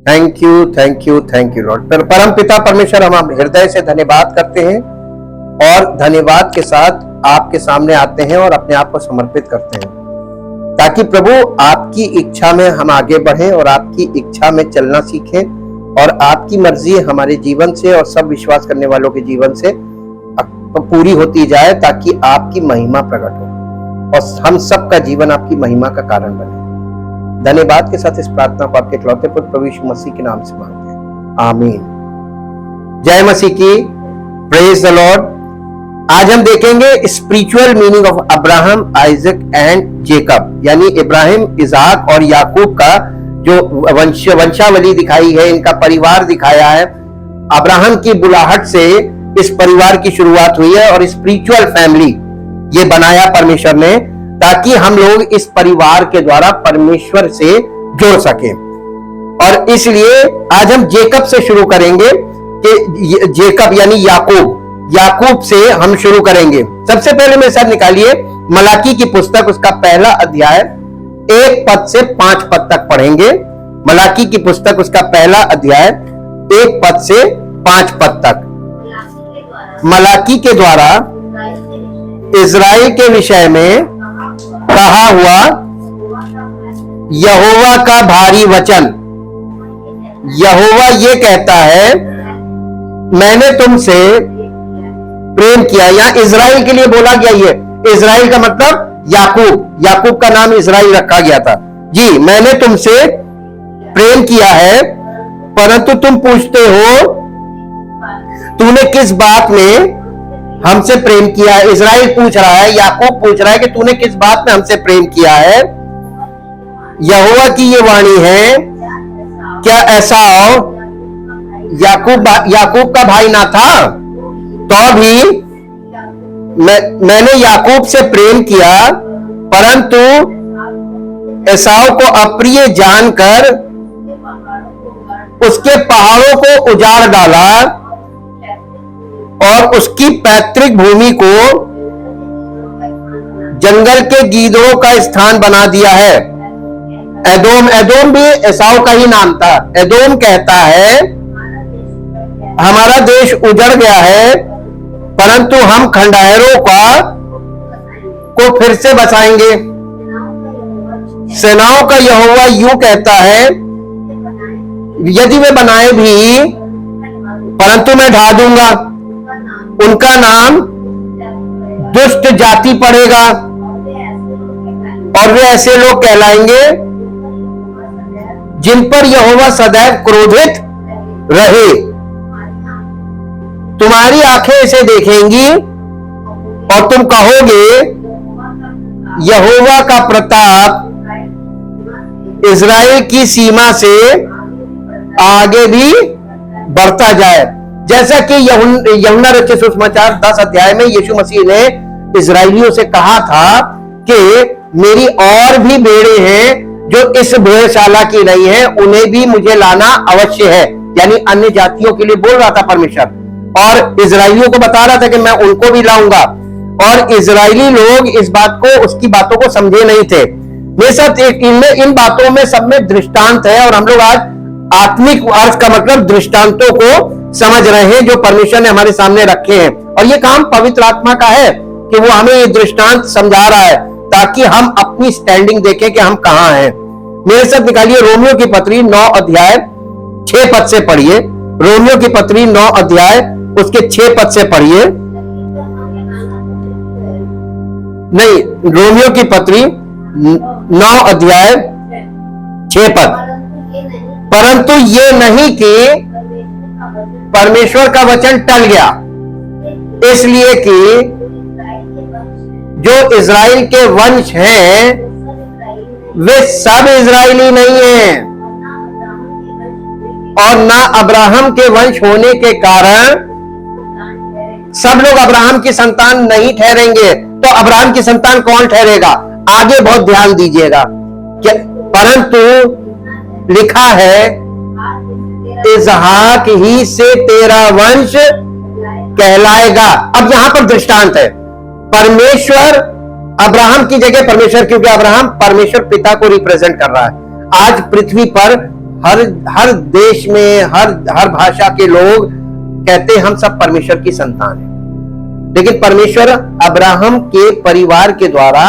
Thank you, thank you, thank you Lord. परम पिता परमेश्वर, हम हृदय से धन्यवाद करते हैं और धन्यवाद के साथ आपके सामने आते हैं और अपने आप को समर्पित करते हैं, ताकि प्रभु आपकी इच्छा में हम आगे बढ़ें और आपकी इच्छा में चलना सीखें और आपकी मर्जी हमारे जीवन से और सब विश्वास करने वालों के जीवन से पूरी होती जाए, ताकि आपकी महिमा प्रकट हो और हम सबका जीवन आपकी महिमा का कारण बने। धन्यवाद के साथ इस प्रार्थना को आपके इकलौते पुत्र प्रभु यीशु मसीह के नाम से मांगते हैं, आमीन। जय मसीह की, प्रेज द लॉर्ड। आज हम देखेंगे spiritual meaning of Abraham, Isaac and Jacob, यानी इब्राहिम, इसाक और याकूब का जो वंशावली दिखाई है, इनका परिवार दिखाया है। अब्राहम की बुलाहट से इस परिवार की शुरुआत हुई है और स्पिरिचुअल फैमिली ये बनाया परमेश्वर ने, ताकि हम लोग इस परिवार के द्वारा परमेश्वर से जुड़ सके। और इसलिए आज हम जेकब से शुरू करेंगे कि जेकब यानी याकूब से हम शुरू करेंगे। सबसे पहले मेरे साथ निकालिए मलाकी की पुस्तक, उसका पहला अध्याय 1 पद से 5 पद तक पढ़ेंगे। मलाकी की पुस्तक, उसका पहला अध्याय 1 पद से 5 पद तक। मलाकी के द्वारा इजराइल के विषय में कहा हुआ यहोवा का भारी वचन। यहोवा ये कहता है, मैंने तुमसे प्रेम किया। यहां इजराइल के लिए बोला गया, ये इजराइल का मतलब याकूब का नाम इजराइल रखा गया था। जी, मैंने तुमसे प्रेम किया है, परंतु तुम पूछते हो तूने किस बात में हमसे प्रेम किया है। इजराइल पूछ रहा है, याकूब पूछ रहा है कि तूने किस बात में हमसे प्रेम किया है। यहोवा की ये वाणी है, क्या एसाव याकूब का भाई ना था, तो भी मैंने याकूब से प्रेम किया, परंतु एसाव को अप्रिय जानकर उसके पहाड़ों को उजाड़ डाला और उसकी पैतृक भूमि को जंगल के गीदड़ों का स्थान बना दिया है। एदोम भी एसाव का ही नाम था। एदोम कहता है, हमारा देश उजड़ गया है, परंतु हम खंडहरों को फिर से बसाएंगे। सेनाओं का यहोवा यूं कहता है, यदि वे बनाए भी, परंतु मैं ढा दूंगा। उनका नाम दुष्ट जाति पड़ेगा और वे ऐसे लोग कहलाएंगे जिन पर यहोवा सदैव क्रोधित रहे। तुम्हारी आंखें इसे देखेंगी और तुम कहोगे, यहोवा का प्रताप इजराइल की सीमा से आगे भी बढ़ता जाए। जैसा कि यूहन्ना रचित सुसमाचार 10 अध्याय में यीशु मसीह ने इजराइलियों से कहा था कि मेरी और भी भेड़ें हैं जो इस भेड़शाला की नहीं है, उन्हें भी मुझे लाना अवश्य है। यानी अन्य जातियों के लिए बोल रहा था परमेश्वर, और इजराइलियों को बता रहा था कि मैं उनको भी लाऊंगा। और इजराइली लोग इस बात को, उसकी बातों को समझे नहीं थे। मेरे साथ इन बातों में सब में दृष्टांत है, और हम लोग आज आत्मिक अर्थ का मतलब दृष्टांतों को समझ रहे हैं जो परमेश्वर ने हमारे सामने रखे हैं। और ये काम पवित्र आत्मा का है कि वो हमें ये दृष्टांत समझा रहा है, ताकि हम अपनी स्टैंडिंग देखें कि हम कहां हैं। मेरे साथ निकालिए रोमियो की पत्री 9 अध्याय 6 पद से पढ़िए। रोमियो की पत्री 9 अध्याय उसके 6 पद से पढ़िए। नहीं, रोमियो की पत्री 9 अध्याय 6 पद। परंतु ये नहीं कि परमेश्वर का वचन टल गया, इसलिए कि जो इजराइल के वंश हैं वे सब इजराइली नहीं हैं, और ना अब्राहम के वंश होने के कारण सब लोग अब्राहम की संतान नहीं ठहरेंगे। तो अब्राहम की संतान कौन ठहरेगा? आगे बहुत ध्यान दीजिएगा। परंतु लिखा है, इसहाक ही से तेरा वंश कहलाएगा। अब यहां पर दृष्टांत है, परमेश्वर अब्राहम की जगह परमेश्वर, क्योंकि अब्राहम परमेश्वर पिता को रिप्रेजेंट कर रहा है। आज पृथ्वी पर हर देश में हर भाषा के लोग कहते हैं हम सब परमेश्वर की संतान हैं। लेकिन परमेश्वर अब्राहम के परिवार के द्वारा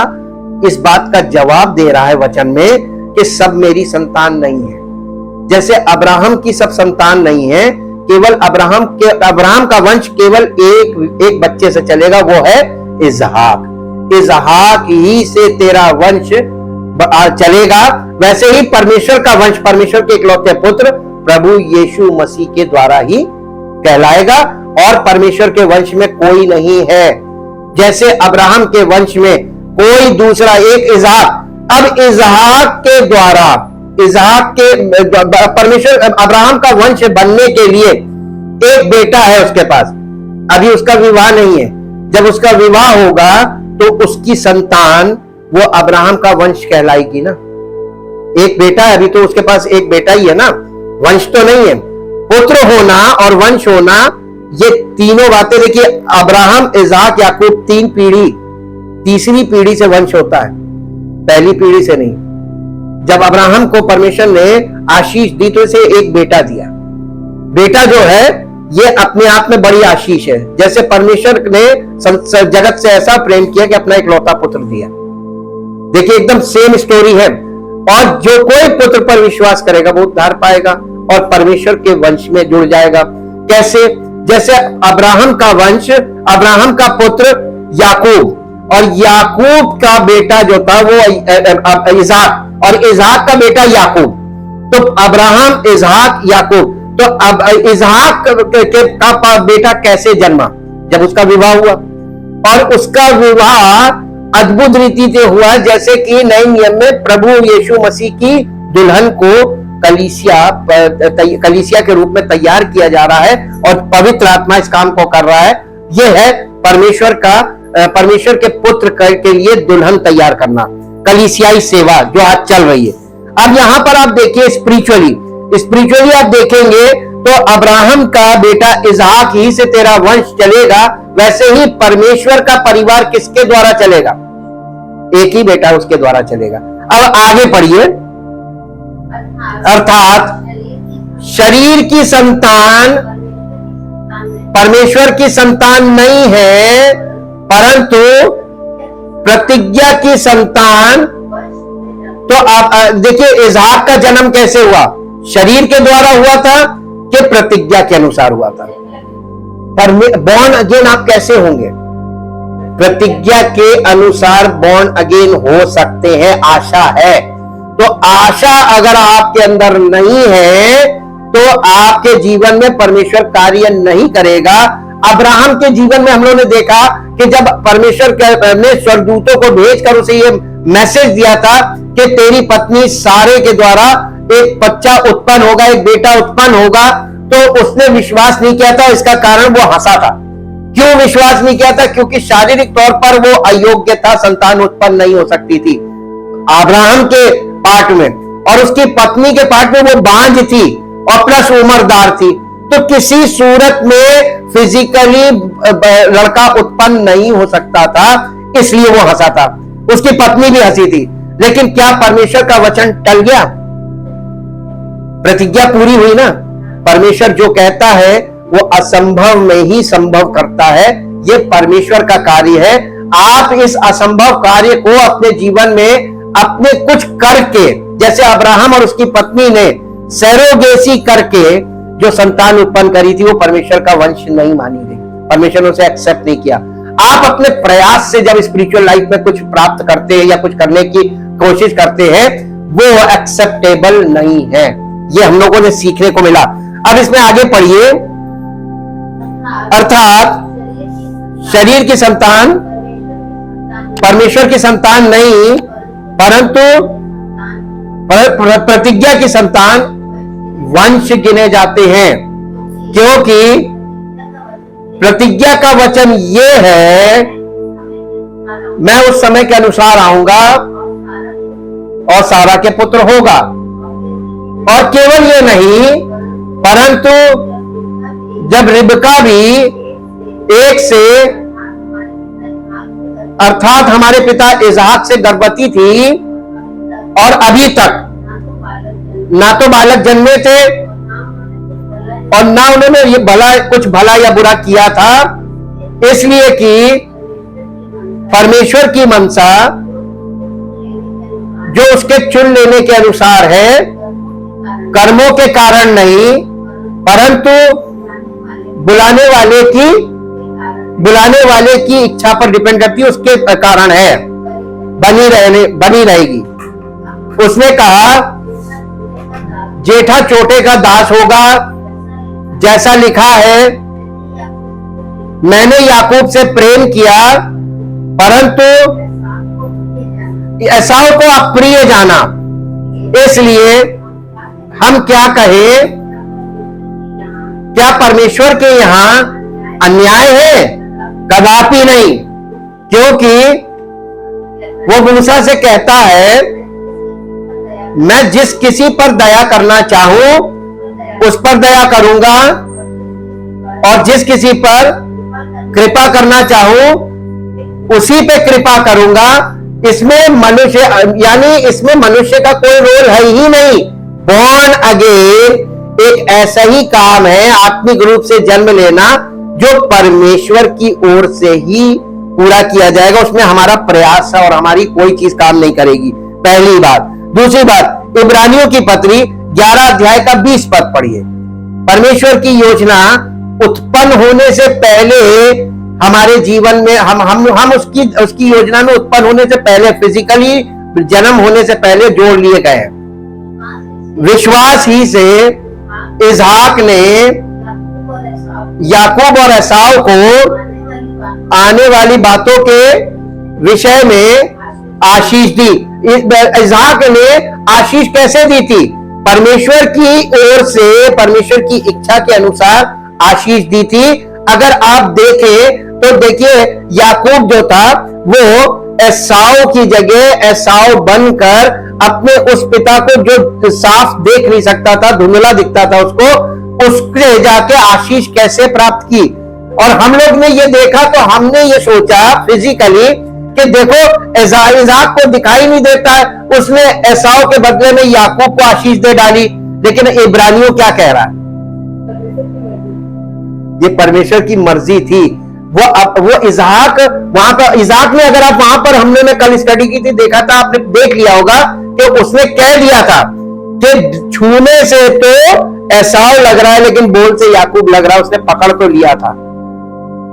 इस बात का जवाब दे रहा है वचन में कि सब मेरी संतान नहीं है। जैसे अब्राहम की सब संतान नहीं है, केवल अब्राहम का वंश केवल एक बच्चे से चलेगा, वो है इसहाक ही से तेरा वंश चलेगा। वैसे ही परमेश्वर का वंश, परमेश्वर के इकलौते पुत्र प्रभु यीशु मसीह के द्वारा ही कहलाएगा, और परमेश्वर के वंश में कोई नहीं है। जैसे अब्राहम के वंश में कोई दूसरा, एक इसहाक, अब इसहाक के द्वारा, इसहाक के परमेश्वर अब्राहम का वंश बनने के लिए एक बेटा है उसके पास, अभी उसका विवाह नहीं है। जब उसका विवाह होगा तो उसकी संतान वो अब्राहम का वंश कहलाएगी ना। एक बेटा है, अभी तो उसके पास एक बेटा ही है ना, वंश तो नहीं है। पुत्र होना और वंश होना, ये तीनों बातें देखिए, अब्राहम, इसहाक, याकूब, 3 पीढ़ी, तीसरी पीढ़ी से वंश होता है, पहली पीढ़ी से नहीं। जब अब्राहम को परमेश्वर ने आशीष दी तो इसे एक बेटा दिया। बेटा जो है ये अपने आप में बड़ी आशीष है। जैसे परमेश्वर ने जगत से ऐसा प्रेम किया कि अपना इकलौता पुत्र दिया। देखिए एकदम सेम स्टोरी है। और जो कोई पुत्र पर विश्वास करेगा वो उद्धार पाएगा और परमेश्वर के वंश में जुड़ जाएगा। कैसे? जैसे अब्राहम का वंश, अब्राहम का पुत्र याकूब, और याकूब का बेटा जो था वो इसहाक, और इसहाक का बेटा याकूब। तो अब्राहम, इसहाक, याकूब। तो अब इसहाक का बेटा कैसे जन्मा? जब उसका विवाह हुआ, और उसका विवाह अद्भुत रीति से हुआ, जैसे कि नए नियम में प्रभु यीशु मसीह की दुल्हन को कलीसिया के रूप में तैयार किया जा रहा है, और पवित्र आत्मा इस काम को कर रहा है। यह है परमेश्वर के पुत्र के लिए दुल्हन तैयार करना, कलीसियाई सेवा जो आज चल रही है। अब यहां पर आप देखिए स्पिरिचुअली आप देखेंगे तो अब्राहम का बेटा इसहाक ही से तेरा वंश चलेगा। वैसे ही परमेश्वर का परिवार किसके द्वारा चलेगा? एक ही बेटा उसके द्वारा चलेगा। अब आगे पढ़िए। अर्थात शरीर की संतान परमेश्वर की संतान नहीं है, परंतु प्रतिज्ञा की संतान। तो आप देखिए इसहाक का जन्म कैसे हुआ? शरीर के द्वारा हुआ था कि प्रतिज्ञा के अनुसार हुआ था? बॉर्न अगेन आप कैसे होंगे? प्रतिज्ञा के अनुसार बॉर्न अगेन हो सकते हैं, आशा है। तो आशा अगर आपके अंदर नहीं है तो आपके जीवन में परमेश्वर कार्य नहीं करेगा। अब्राहम के जीवन में हम लोगों ने देखा कि जब परमेश्वर ने स्वर्गदूतों को भेजकर उसे ये मैसेज दिया था कि तेरी पत्नी सारे के द्वारा एक बच्चा उत्पन्न होगा, एक बेटा उत्पन्न होगा, तो उसने विश्वास नहीं किया था। इसका कारण वो हंसा था। क्यों विश्वास नहीं किया था? क्योंकि शारीरिक तौर पर वो अयोग्य था, संतान उत्पन्न नहीं हो सकती थी अब्राहम के पार्ट में, और उसकी पत्नी के पार्ट में वो बांझ थी और प्लस उम्रदार थी। तो किसी सूरत में फिजिकली लड़का उत्पन्न नहीं हो सकता था, इसलिए वो हंसा था। उसकी पत्नी भी हंसी थी। लेकिन क्या परमेश्वर का वचन टल गया? प्रतिज्ञा पूरी हुई ना। परमेश्वर जो कहता है वो असंभव में ही संभव करता है। ये परमेश्वर का कार्य है। आप इस असंभव कार्य को अपने जीवन में अपने कुछ करके, जैसे अब्राहम और उसकी पत्नी ने सैरोगेसी करके जो संतान उत्पन्न करी थी, वो परमेश्वर का वंश नहीं मानी गई, परमेश्वर ने उसे एक्सेप्ट नहीं किया। आप अपने प्रयास से जब स्पिरिचुअल लाइफ में कुछ प्राप्त करते हैं या कुछ करने की कोशिश करते हैं, वो एक्सेप्टेबल नहीं है। ये हम लोगों ने सीखने को मिला। अब इसमें आगे पढ़िए। अर्थात शरीर की संतान परमेश्वर की संतान नहीं, परंतु प्रतिज्ञा की संतान वंश गिने जाते हैं, क्योंकि प्रतिज्ञा का वचन ये है, मैं उस समय के अनुसार आऊंगा और सारा के पुत्र होगा। और केवल ये नहीं, परंतु जब रिबका भी एक से, अर्थात हमारे पिता इसहाक से गर्भवती थी और अभी तक ना तो बालक जन्मे थे और ना उन्होंने ये कुछ भला या बुरा किया था, इसलिए कि परमेश्वर की मनसा जो उसके चुन लेने के अनुसार है, कर्मों के कारण नहीं, परंतु बुलाने वाले की इच्छा पर डिपेंड करती है, उसके कारण है, बनी रहेगी। उसने कहा जेठा छोटे का दास होगा, जैसा लिखा है, मैंने याकूब से प्रेम किया परंतु एसाव को अप्रिय जाना। इसलिए हम क्या कहें, क्या परमेश्वर के यहां अन्याय है? कदापि नहीं, क्योंकि वो मूसा से कहता है मैं जिस किसी पर दया करना चाहूं उस पर दया करूंगा और जिस किसी पर कृपा करना चाहूं उसी पे कृपा करूंगा। इसमें मनुष्य यानी इसमें मनुष्य का कोई रोल है ही नहीं। बॉर्न अगेन एक ऐसा ही काम है, आत्मिक रूप से जन्म लेना, जो परमेश्वर की ओर से ही पूरा किया जाएगा। उसमें हमारा प्रयास और हमारी कोई चीज काम नहीं करेगी, पहली बात। दूसरी बात, इब्रानियों की पत्री 11 अध्याय का 20 पद पढ़िए। परमेश्वर की योजना उत्पन्न होने से पहले हमारे जीवन में हम उसकी योजना में उत्पन्न होने से पहले, फिजिकली जन्म होने से पहले जोड़ लिए गए हैं। विश्वास ही से इसहाक ने याकूब और एसाव को आने वाली बातों के विषय में आशीष दी। इसहाक ने आशीष कैसे दी थी? परमेश्वर की ओर से, परमेश्वर की इच्छा के अनुसार आशीष दी थी। अगर आप देखें तो देखिए, याकूब जो था वो एसाव की जगह एसाव बनकर अपने उस पिता को जो साफ देख नहीं सकता था, धुंधला दिखता था उसके जाके आशीष कैसे प्राप्त की। और हम लोग ने ये देखा तो हमने ये सोचा फिजिकली कि देखो इसहाक को दिखाई नहीं देता है, उसने एसाव के बदले में याकूब को आशीष दे डाली। लेकिन इब्रानियों क्या कह रहा है? ये परमेश्वर की मर्जी थी। वो इसहाक, वहां पर इसहाक ने, अगर आप वहां पर हमने कल स्टडी की थी, देखा था, आपने देख लिया होगा कि उसने कह दिया था कि छूने से तो एसाव लग रहा है लेकिन बोल से याकूब लग रहा है। उसने पकड़ तो लिया था,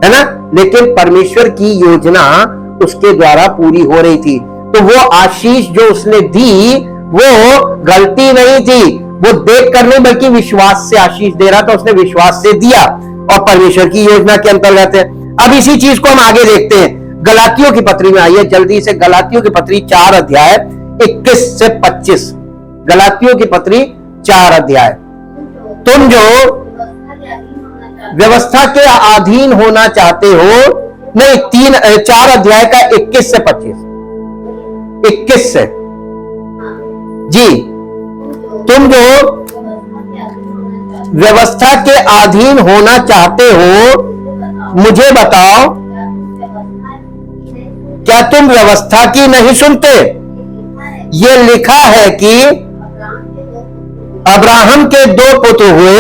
है ना? लेकिन परमेश्वर की योजना उसके द्वारा पूरी हो रही थी। तो वो आशीष जो उसने दी वो गलती नहीं थी, वो देख कर नहीं बल्कि विश्वास से आशीष दे रहा था। उसने विश्वास से दिया और परमेश्वर की योजना के अंतर्गत है। अब इसी चीज को हम आगे देखते हैं। गलातियों की पत्री में आइए जल्दी से। गलातियों की पत्री 4 अध्याय 21 से 25। गलातियों की पत्री 4 अध्याय। तुम जो व्यवस्था के अधीन होना चाहते हो, नहीं 4 अध्याय का 21 से 25। 21 से जी, तुम जो व्यवस्था के अधीन होना चाहते हो, मुझे बताओ, क्या तुम व्यवस्था की नहीं सुनते? ये लिखा है कि अब्राहम के 2 पुत्र हुए,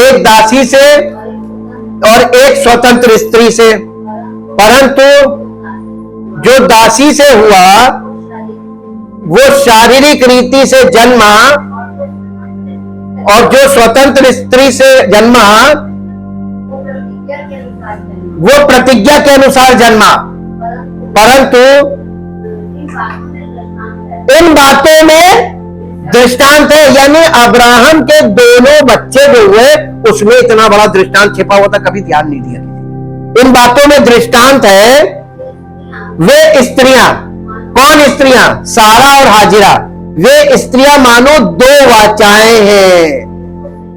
एक दासी से और एक स्वतंत्र स्त्री से। परंतु जो दासी से हुआ वो शारीरिक रीति से जन्मा और जो स्वतंत्र स्त्री से जन्मा वो प्रतिज्ञा के अनुसार जन्मा। परंतु इन बातों में दृष्टांत है, यानी अब्राहम के दोनों बच्चे जो हुए उसमें इतना बड़ा दृष्टांत छिपा हुआ था, कभी ध्यान नहीं दिया। इन बातों में दृष्टांत है वे स्त्रियां। कौन स्त्रियां? सारा और हाजिरा। वे स्त्रियां मानो 2 वाचाएं हैं,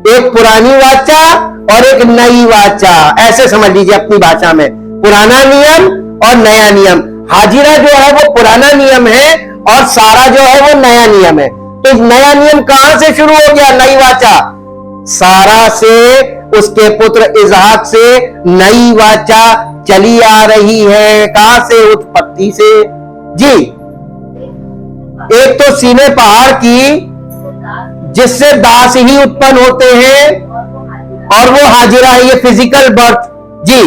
एक पुरानी वाचा और एक नई वाचा। ऐसे समझ लीजिए अपनी भाषा में, पुराना नियम और नया नियम। हाजिरा जो है वो पुराना नियम है और सारा जो है वो नया नियम है। तो नया नियम कहां से शुरू हो गया? नई वाचा सारा से, उसके पुत्र इसहाक से नई वाचा चली आ रही है। कहां से? उत्पत्ति से जी। एक तो सीने पहाड़ की, जिससे दास ही उत्पन्न होते हैं, और वो हाजिरा है, ये फिजिकल बर्थ जी।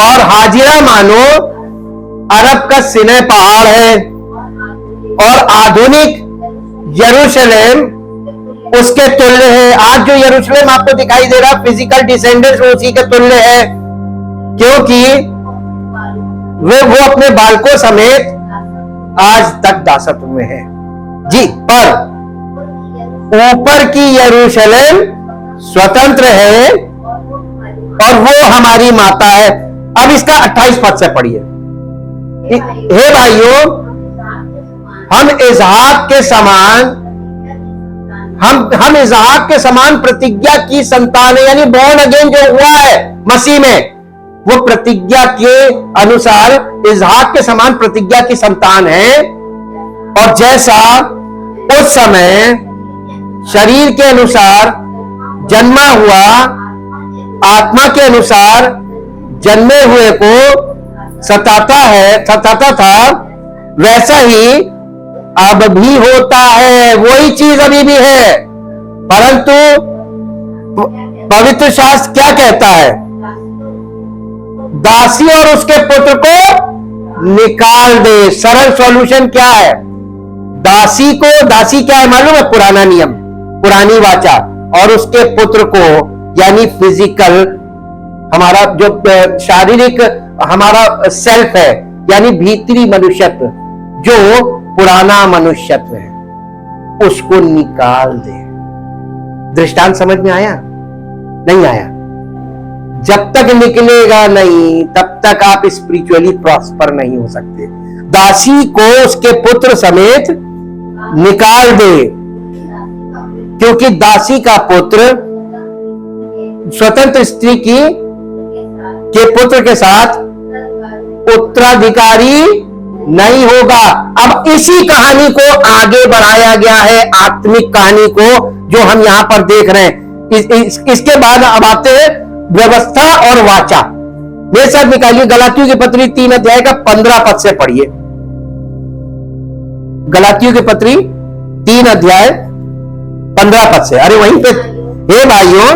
और हाजिरा मानो अरब का सीने पहाड़ है, और आधुनिक यरूशलेम उसके तुल्य है। आज जो यरूशलेम आपको दिखाई दे रहा फिजिकल डिसेंडेंट्स उसी के तुल्य है, क्योंकि वो अपने बालकों समेत आज तक दासत्व में है जी। पर ऊपर की यरूशलेम स्वतंत्र है और वो हमारी माता है। अब इसका 28 पद से पढ़िए। हे भाइयों, हम इसहाक के समान हम इसहाक के समान प्रतिज्ञा की संतान है, यानी बॉर्न अगेन जो हुआ है मसीह में, वो प्रतिज्ञा के अनुसार इसहाक के समान प्रतिज्ञा की संतान है। और जैसा उस समय शरीर के अनुसार जन्मा हुआ, आत्मा के अनुसार जन्मे हुए को सताता था, वैसा ही अब भी होता है। वही चीज अभी भी है, परंतु पवित्र शास्त्र क्या कहता है? दासी और उसके पुत्र को निकाल दे। सरल सॉल्यूशन क्या है? दासी क्या है मालूम है? पुराना नियम, पुरानी वाचा, और उसके पुत्र को यानी फिजिकल, हमारा जो शारीरिक हमारा सेल्फ है, यानी भीतरी मनुष्यत्व, जो पुराना मनुष्यत्व है, उसको निकाल दे। दृष्टांत समझ में आया? नहीं आया? जब तक निकलेगा नहीं तब तक आप स्पिरिचुअली प्रॉस्पर नहीं हो सकते। दासी को उसके पुत्र समेत निकाल दे, क्योंकि दासी का पुत्र स्वतंत्र स्त्री के पुत्र के साथ उत्तराधिकारी नहीं होगा। अब इसी कहानी को आगे बढ़ाया गया है, आत्मिक कहानी को, जो हम यहां पर देख रहे हैं। इसके बाद अब आते हैं व्यवस्था और वाचा। मेरे साथ निकालिए गलातियों की पत्री 3 अध्याय का 15 पद से पढ़िए। गलातियों की पत्री 3 अध्याय 15 पद से। अरे वहीं पे, हे भाइयों,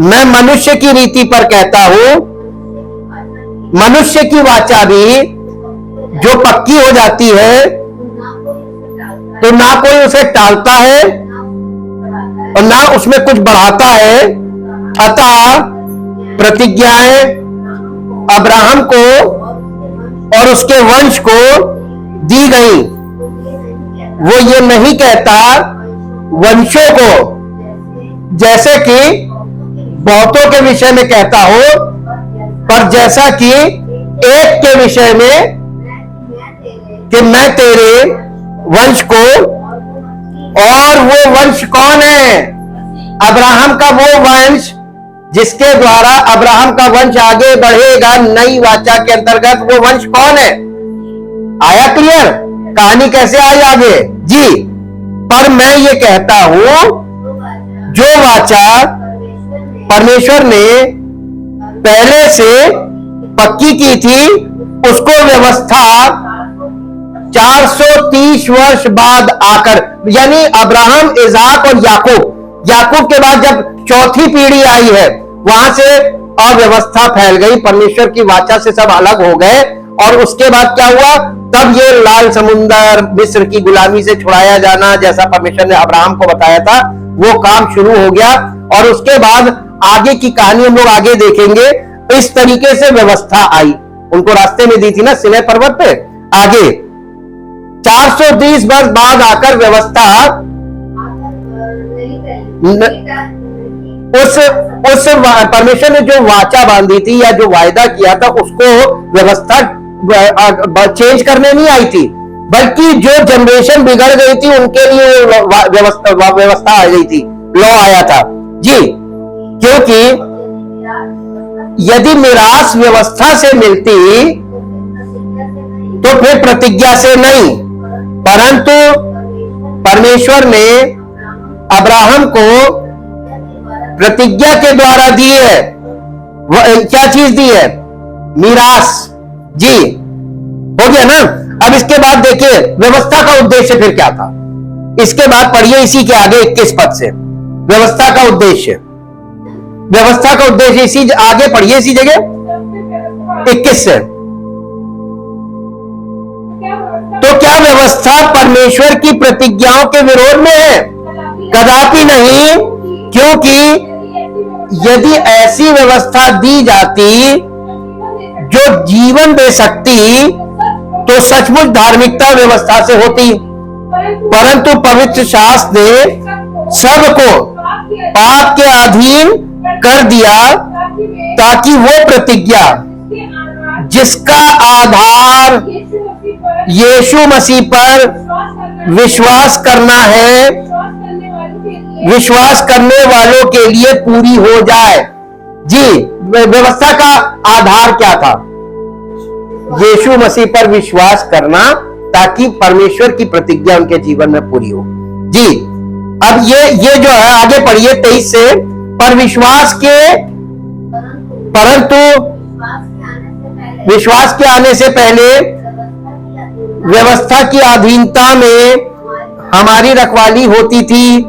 मैं मनुष्य की रीति पर कहता हूं, मनुष्य की वाचा भी जो पक्की हो जाती है तो ना कोई उसे टालता है और ना उसमें कुछ बढ़ाता है। अतः प्रतिज्ञाएं अब्राहम को और उसके वंश को दी गई। वो ये नहीं कहता वंशों को, जैसे कि बहुतों के विषय में कहता हो, पर जैसा कि एक के विषय में कि मैं तेरे वंश को। और वो वंश कौन है? अब्राहम का वो वंश जिसके द्वारा अब्राहम का वंश आगे बढ़ेगा नई वाचा के अंतर्गत। वो वंश कौन है? आया क्लियर? कहानी कैसे आई आगे जी? पर मैं ये कहता हूं, जो वाचा परमेश्वर ने पहले से पक्की की थी, उसको व्यवस्था 430 वर्ष बाद आकर, यानी अब्राहम, इसाक और याकूब के बाद जब चौथी पीढ़ी आई है, वहां से अव्यवस्था फैल गई, परमेश्वर की वाचा से सब अलग हो गए। और उसके बाद क्या हुआ? तब ये लाल समुंदर, मिस्र की गुलामी से छुड़ाया जाना, जैसा परमेश्वर ने अब्राहम को बताया था, वो काम शुरू हो गया। और उसके बाद आगे की कहानी हम लोग आगे देखेंगे। इस तरीके से व्यवस्था आई, उनको रास्ते में दी थी ना सिनै पर्वत पे। आगे 430 वर्ष बाद आकर व्यवस्था उस परमेश्वर ने जो वाचा बांधी थी या जो वायदा किया था, उसको व्यवस्था चेंज करने नहीं आई थी, बल्कि जो जनरेशन बिगड़ गई थी उनके लिए व्यवस्था आ गई थी, लॉ आया था जी। क्योंकि यदि मिरास व्यवस्था से मिलती तो फिर प्रतिज्ञा से नहीं, परंतु परमेश्वर ने अब्राहम को प्रतिज्ञा के द्वारा दी है। क्या चीज दी है? मीरास जी। हो गया ना? अब इसके बाद देखिए व्यवस्था का उद्देश्य फिर क्या था। इसके बाद पढ़िए इसी के आगे 21 पद से व्यवस्था का उद्देश्य। व्यवस्था का उद्देश्य इसी आगे पढ़िए इसी जगह 21 से। तो क्या व्यवस्था परमेश्वर की प्रतिज्ञाओं के विरोध में है? कदापि नहीं, क्योंकि यदि ऐसी व्यवस्था दी जाती जो जीवन दे सकती तो सचमुच धार्मिकता व्यवस्था से होती, परंतु पवित्र शास्त्र ने सबको पाप के अधीन कर दिया ताकि वो प्रतिज्ञा जिसका आधार यीशु मसीह पर विश्वास करना है, विश्वास करने वालों के लिए पूरी हो जाए। जी, व्यवस्था का आधार क्या था? यीशु मसीह पर विश्वास करना ताकि परमेश्वर की प्रतिज्ञा उनके जीवन में पूरी हो। जी, अब ये जो है आगे पढ़िए 23 से। पर परंतु विश्वास के आने से पहले व्यवस्था की अधीनता में हमारी रखवाली होती थी,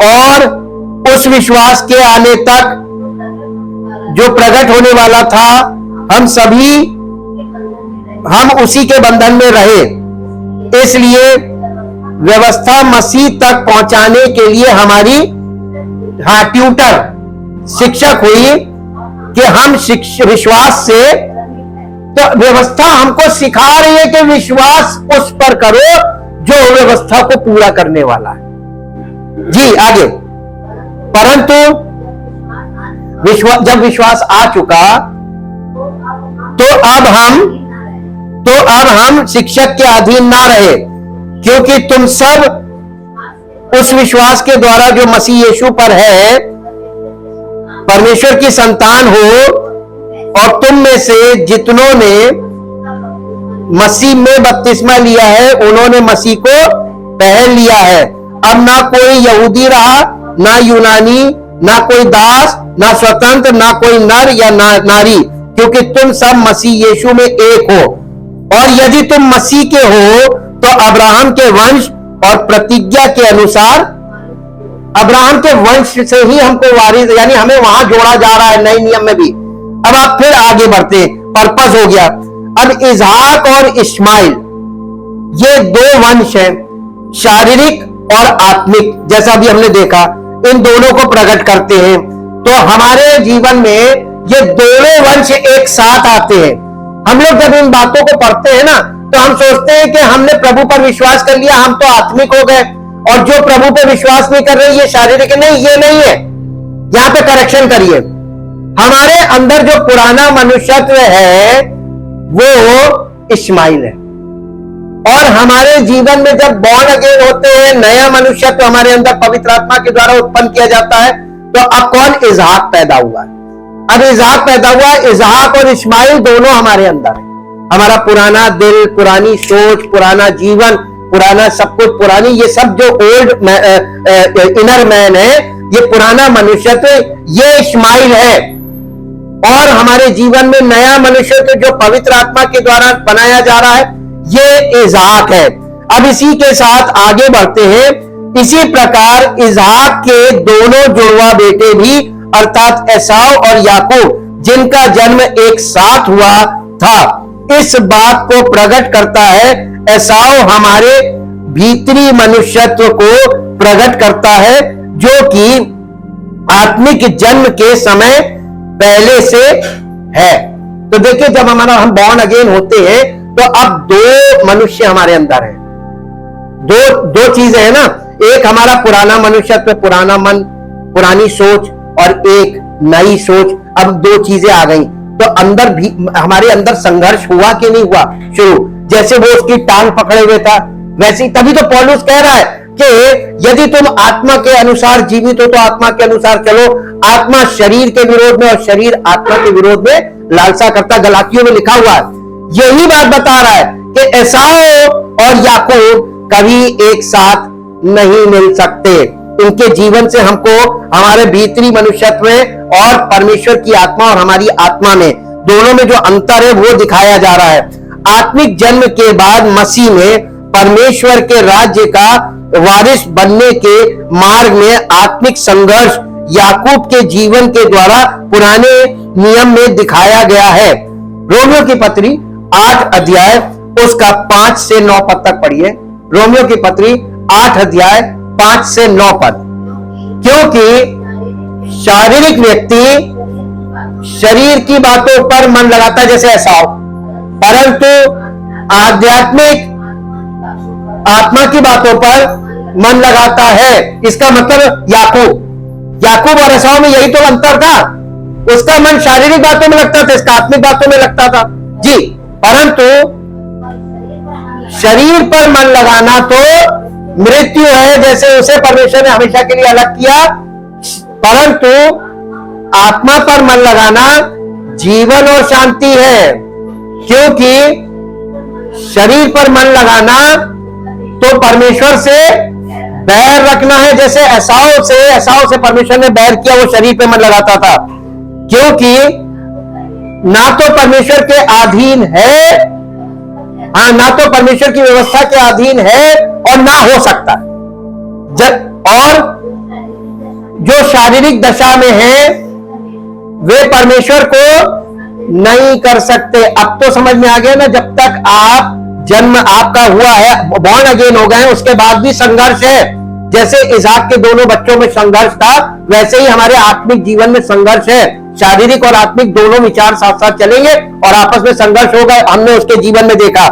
और उस विश्वास के आने तक जो प्रकट होने वाला था हम उसी के बंधन में रहे। इसलिए व्यवस्था मसीह तक पहुंचाने के लिए हमारी ट्यूटर शिक्षक हुई कि हम विश्वास से, तो व्यवस्था हमको सिखा रही है कि विश्वास उस पर करो जो व्यवस्था को पूरा करने वाला है। जी आगे, परंतु जब विश्वास आ चुका तो अब हम शिक्षक के अधीन ना रहे, क्योंकि तुम सब उस विश्वास के द्वारा जो मसीह यीशु पर है परमेश्वर की संतान हो, और तुम में से जितनों ने मसीह में बपतिस्मा लिया है उन्होंने मसीह को पहन लिया है। अब ना कोई यहूदी रहा, ना यूनानी, ना कोई दास, ना स्वतंत्र, ना कोई नर या नारी, क्योंकि तुम सब मसीह यीशु में एक हो। और यदि तुम मसीह के हो तो अब्राहम के वंश और प्रतिज्ञा के अनुसार, अब्राहम के वंश से ही हमको वारिस, यानी हमें वहां जोड़ा जा रहा है नए नियम में भी। अब आप फिर आगे बढ़ते, पर्पस हो गया। अब इसहाक और इस्माइल ये दो वंश हैं, शारीरिक और आत्मिक, जैसा भी हमने देखा, इन दोनों को प्रकट करते हैं। तो हमारे जीवन में ये दोनों वंश एक साथ आते हैं। हम लोग जब इन बातों को पढ़ते हैं ना तो हम सोचते हैं कि हमने प्रभु पर विश्वास कर लिया, हम तो आत्मिक हो गए, और जो प्रभु पर विश्वास नहीं कर रहे ये शारीरिक। नहीं, ये नहीं है। यहां पे करेक्शन करिए। हमारे अंदर जो पुराना मनुष्यत्व है वो इस्माइल है, और हमारे जीवन में जब बॉर्न अगेन होते हैं, नया मनुष्यत्व हमारे अंदर पवित्र आत्मा के द्वारा उत्पन्न किया जाता है, तो अब कौन? इसहाक पैदा हुआ। अब इसहाक पैदा हुआ, इसहाक और इस्माइल दोनों हमारे अंदर है। हमारा पुराना दिल, पुरानी सोच, पुराना जीवन, पुराना सब कुछ, पुरानी ये सब जो ओल्ड इनर मैन है, ये पुराना मनुष्यत्व, ये इस्माइल है। और हमारे जीवन में नया मनुष्यत्व जो पवित्र आत्मा के द्वारा बनाया जा रहा है, ये इसहाक है। अब इसी के साथ आगे बढ़ते हैं। इसी प्रकार इसहाक के दोनों जुड़वा बेटे भी, अर्थात एसाव और याकूब, जिनका जन्म एक साथ हुआ था, इस बात को प्रकट करता है। एसाव हमारे भीतरी मनुष्यत्व को प्रकट करता है, जो कि आत्मिक जन्म के समय पहले से है। तो देखिए, जब हम बॉर्न अगेन होते हैं तो अब दो मनुष्य हमारे अंदर है। दो चीजें है ना, एक हमारा पुराना मनुष्यत्व, पुराना मन, पुरानी सोच, और एक नई सोच। अब दो चीजें आ गई, तो अंदर भी हमारे अंदर संघर्ष हुआ कि नहीं हुआ शुरू? जैसे वो उसकी टांग पकड़े हुए था, वैसे ही तभी तो पौलुस कह रहा है कि यदि तुम आत्मा के अनुसार जीवित हो तो आत्मा के अनुसार चलो। आत्मा शरीर के विरोध में और शरीर आत्मा के विरोध में लालसा करता, गलातियों में लिखा हुआ है। यही बात बता रहा है कि एसाव और याकूब कभी एक साथ नहीं मिल सकते। इनके जीवन से हमको हमारे भीतरी मनुष्यत्व में और परमेश्वर की आत्मा और हमारी आत्मा में, दोनों में जो अंतर है वो दिखाया जा रहा है। आत्मिक जन्म के बाद मसीह में परमेश्वर के राज्य का वारिस बनने के मार्ग में आत्मिक संघर्ष याकूब के जीवन के द्वारा पुराने नियम में दिखाया गया है। रोमियो की पत्री 8 अध्याय उसका 5 से 9 पद तक पढ़िए। रोमियो की पत्री 8 अध्याय 5 से 9 पद। क्योंकि शारीरिक व्यक्ति शरीर की बातों पर मन लगाता है जैसे एसाव, परंतु आध्यात्मिक आत्मा की बातों पर मन लगाता है। इसका मतलब याकूब और एसाव में यही तो अंतर था। उसका मन शारीरिक बातों में लगता था, इसका आत्मिक बातों में लगता था जी। परंतु शरीर पर मन लगाना तो मृत्यु है, जैसे उसे परमेश्वर ने हमेशा के लिए अलग किया। परंतु आत्मा पर मन लगाना जीवन और शांति है। क्योंकि शरीर पर मन लगाना तो परमेश्वर से बैर रखना है, जैसे एसाव से परमेश्वर ने बैर किया, वो शरीर पे मन लगाता था। क्योंकि ना तो परमेश्वर के अधीन है, ना तो परमेश्वर की व्यवस्था के अधीन है और ना हो सकता। और जो शारीरिक दशा में है वे परमेश्वर को नहीं कर सकते। अब तो समझ में आ गया ना, जब तक आप जन्म आपका हुआ है, बॉर्न अगेन हो गए, उसके बाद भी संघर्ष है। जैसे इसाक के दोनों बच्चों में संघर्ष था, वैसे ही हमारे आत्मिक जीवन में संघर्ष है। शारीरिक और आत्मिक दोनों विचार साथ साथ चलेंगे और आपस में संघर्ष होगा। हमने उसके जीवन में देखा।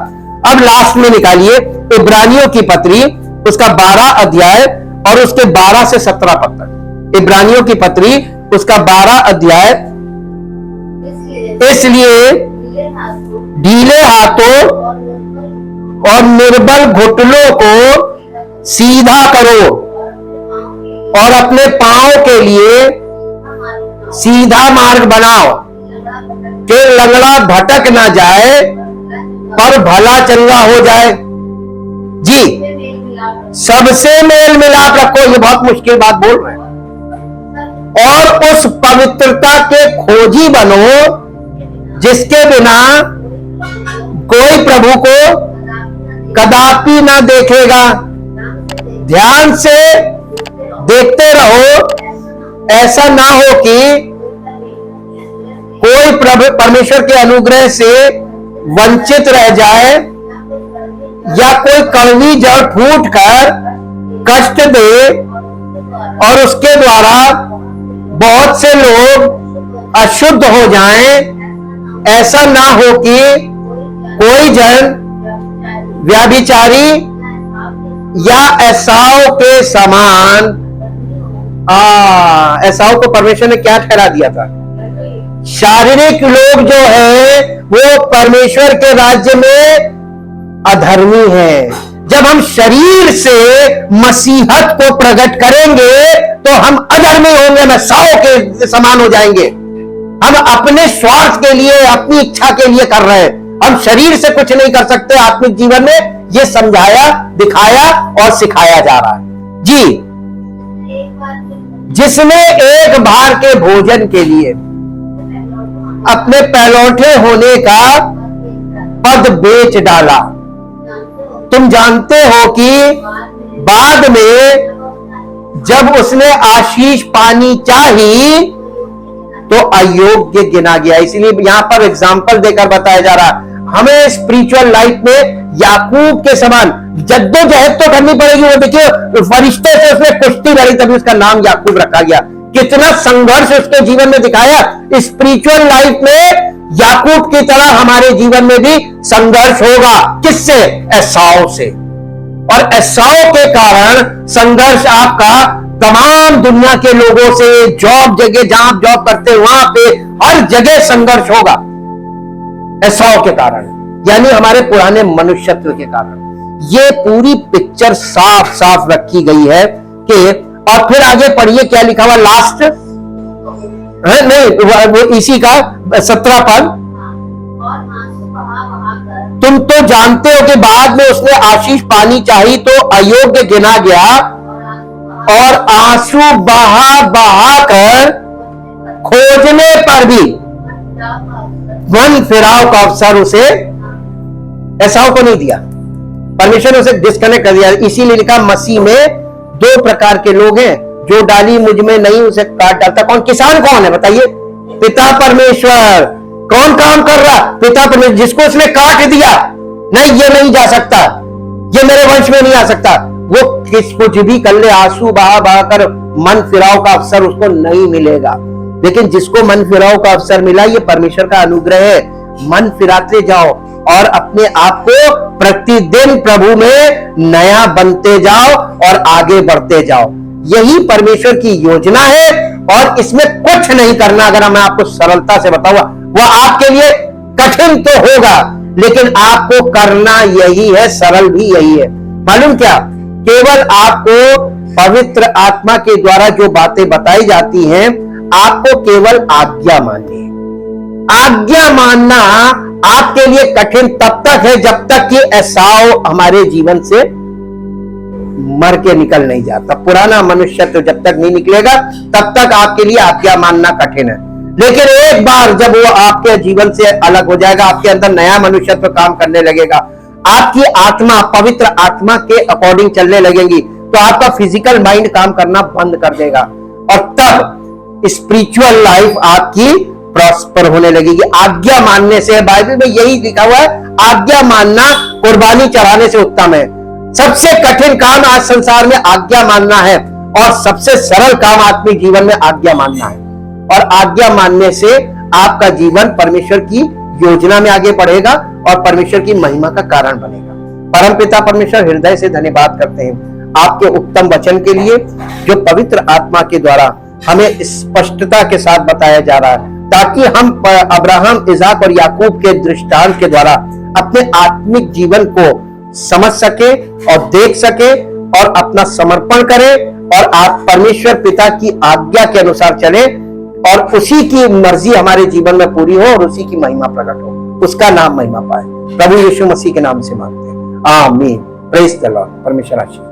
अब लास्ट में निकालिए इब्रानियों की पत्री उसका 12 अध्याय और उसके 12 से 17 पद तक। इब्रानियों की पत्री उसका 12 अध्याय। इसलिए ढीले हाथों और निर्बल घुटनों को सीधा करो और अपने पांव के लिए सीधा मार्ग बनाओ कि लंगड़ा भटक ना जाए पर भला चंगा हो जाए। जी, सबसे मेल मिलाप रखो। ये बहुत मुश्किल बात बोल रहे हैं। और उस पवित्रता के खोजी बनो जिसके बिना कोई प्रभु को कदापि ना देखेगा। ध्यान से देखते रहो, ऐसा ना हो कि कोई परमेश्वर के अनुग्रह से वंचित रह जाए या कोई कड़वी जड़ फूट कर कष्ट दे और उसके द्वारा बहुत से लोग अशुद्ध हो जाएं। ऐसा ना हो कि कोई जन व्यभिचारी या एसाव के समान। एसाव को परमेश्वर ने क्या ठहरा दिया था? शारीरिक लोग जो है वो परमेश्वर के राज्य में अधर्मी है। जब हम शरीर से मसीहत को प्रकट करेंगे तो हम अधर्मी होंगे, हम एसाव के समान हो जाएंगे। हम अपने स्वार्थ के लिए, अपनी इच्छा के लिए कर रहे हैं। हम शरीर से कुछ नहीं कर सकते। आत्मिक जीवन में ये समझाया, दिखाया और सिखाया जा रहा है जी। जिसने एक बार के भोजन के लिए अपने पहलौठे होने का पद बेच डाला। तुम जानते हो कि बाद में जब उसने आशीष पानी चाही तो अयोग्य गिना गया। इसलिए यहां पर एग्जाम्पल देकर बताया जा रहा है हमें स्पिरिचुअल लाइफ में याकूब के समान जद्दोजहद तो करनी पड़ेगी। वो देखिए फरिश्ते से उसने कुश्ती लड़ी, तभी उसका नाम याकूब रखा गया। कितना संघर्ष उसके जीवन में दिखाया। स्पिरिचुअल लाइफ में याकूब की तरह हमारे जीवन में भी संघर्ष होगा। किससे? एसाव से। और एसाव के कारण संघर्ष आपका तमाम दुनिया के लोगों से, जॉब जगह जहां आप जॉब करते हैं वहां पे हर जगह संघर्ष होगा एसाव के कारण, यानी हमारे पुराने मनुष्यत्व के कारण। ये पूरी पिक्चर साफ साफ रखी गई है कि, और फिर आगे पढ़िए क्या लिखा हुआ लास्ट है, नहीं वो इसी का 17 पद। तुम तो जानते हो कि बाद में उसने आशीष पानी चाही तो अयोग्य गिना गया और आंसू बहा बहा कर खोजने पर भी मन फिराव का अवसर उसे एसाव को नहीं दिया, परमेश्वर ने उसे डिस्कनेक्ट कर दिया। इसीलिए लिखा मसीह में दो प्रकार के लोग हैं, जो डाली मुझ में नहीं उसे काट डालता। कौन किसान कौन है बताइए? पिता परमेश्वर। कौन काम कर रहा? पिता परमेश्वर। जिसको उसने काट दिया, नहीं ये नहीं जा सकता, ये मेरे वंश में नहीं आ सकता, वो कुछ भी कर ले, आंसू बहा बहा कर मन फिराव का अवसर उसको नहीं मिलेगा। लेकिन जिसको मन फिराव का अवसर मिला, ये परमेश्वर का अनुग्रह है। मन फिराते जाओ और अपने आप को प्रतिदिन प्रभु में नया बनते जाओ और आगे बढ़ते जाओ। यही परमेश्वर की योजना है और इसमें कुछ नहीं करना। अगर मैं आपको सरलता से बताऊंगा, वह आपके लिए कठिन तो होगा, लेकिन आपको करना यही है, सरल भी यही है। मालूम क्या? केवल आपको पवित्र आत्मा के द्वारा जो बातें बताई जाती हैं, आपको केवल आज्ञा माननी है। आज्ञा मानना आपके लिए कठिन तब तक है जब तक कि एसाव हमारे जीवन से मर के निकल नहीं जाता। पुराना मनुष्य तो जब तक नहीं निकलेगा तब तक आपके लिए आज्ञा मानना कठिन है। लेकिन एक बार जब वो आपके जीवन से अलग हो जाएगा, आपके अंदर नया मनुष्यत्व काम करने लगेगा, आपकी आत्मा पवित्र आत्मा के अकॉर्डिंग चलने लगेगी, तो आपका फिजिकल माइंड काम करना बंद कर देगा और तब स्पिरिचुअल लाइफ आपकी प्रॉस्पर होने लगेगी। आज्ञा मानने से, बाइबल में यही लिखा हुआ है, आज्ञा मानना कुर्बानी चढ़ाने से उत्तम है। सबसे कठिन काम आज संसार में आज्ञा मानना है और सबसे सरल काम आत्मिक जीवन में आज्ञा मानना है। और आज्ञा मानने से आपका जीवन परमेश्वर की योजना में आगे बढ़ेगा और परमेश्वर की महिमा का कारण बनेगा। परमपिता परमेश्वर, हृदय से धन्यवाद करते हैं आपके उत्तम वचन के लिए, जो पवित्र आत्मा के द्वारा हमें स्पष्टता के साथ बताया जा रहा है, ताकि हम अब्राहम, इसाक और याकूब के दृष्टांत के द्वारा अपने आत्मिक जीवन को समझ सके और देख सके और अपना समर्पण करें और आप परमेश्वर पिता की आज्ञा के अनुसार चले और उसी की मर्जी हमारे जीवन में पूरी हो और उसी की महिमा प्रकट हो, उसका नाम महिमा पाए। प्रभु यीशु मसीह के नाम से मांगते हैं, आमीन। Praise the Lord. परमेश्वर आशीष।